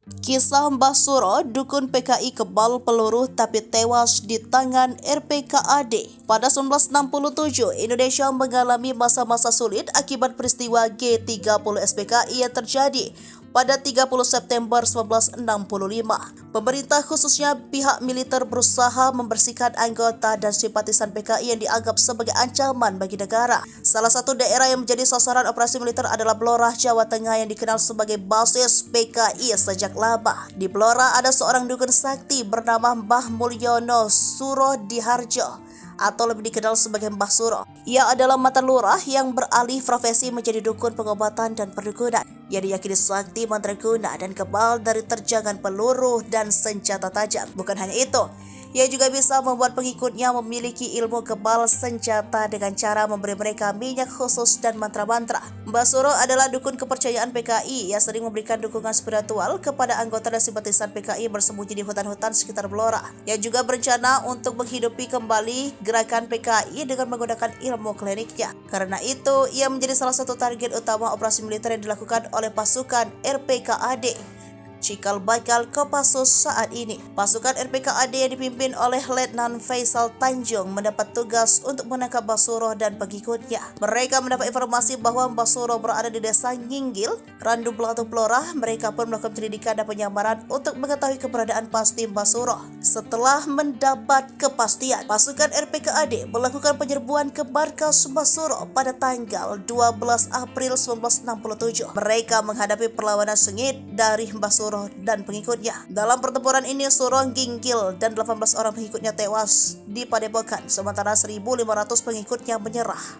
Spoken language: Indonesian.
Kisah Mbah Suro, dukun PKI kebal peluru tapi tewas di tangan RPKAD. Pada 1967, Indonesia mengalami masa-masa sulit akibat peristiwa G30 SPKI yang terjadi pada 30 September 1965. Pemerintah khususnya pihak militer berusaha membersihkan anggota dan simpatisan PKI yang dianggap sebagai ancaman bagi negara. Salah satu daerah yang menjadi sasaran operasi militer adalah Blora, Jawa Tengah yang dikenal sebagai basis PKI sejak lama. Di Blora ada seorang dukun sakti bernama Mbah Mulyono Surodiharjo atau lebih dikenal sebagai Mbah Suro. Ia adalah mantan lurah yang beralih profesi menjadi dukun pengobatan dan perdukunan. Ia diyakini sakti mandraguna dan kebal dari terjangan peluru dan senjata tajam. Bukan hanya itu, ia juga bisa membuat pengikutnya memiliki ilmu kebal senjata dengan cara memberi mereka minyak khusus dan mantra-mantra. Mbah Suro adalah dukun kepercayaan PKI yang sering memberikan dukungan spiritual kepada anggota dan simpatisan PKI bersembunyi di hutan-hutan sekitar Blora. Ia juga berencana untuk menghidupi kembali gerakan PKI dengan menggunakan ilmu kliniknya. Karena itu, ia menjadi salah satu target utama operasi militer yang dilakukan oleh pasukan RPKAD. Cikal bakal Kopassus saat ini. Pasukan RPKAD yang dipimpin oleh Letnan Faisal Tanjung mendapat tugas untuk menangkap Mbah Suro dan pengikutnya. Mereka mendapat informasi bahwa Mbah Suro berada di desa Nginggil, Randu Belatu Blora. Mereka pun melakukan penyelidikan dan penyamaran untuk mengetahui keberadaan pasti Mbah Suro. Setelah mendapat kepastian, pasukan RPKAD melakukan penyerbuan ke markas Mbah Suro pada tanggal 12 April 1967. Mereka menghadapi perlawanan sengit dari Mbah Suro dan pengikutnya. Dalam pertempuran ini, Suro Nginggil dan 18 orang pengikutnya tewas di Padepokan, sementara 1.500 pengikutnya menyerah.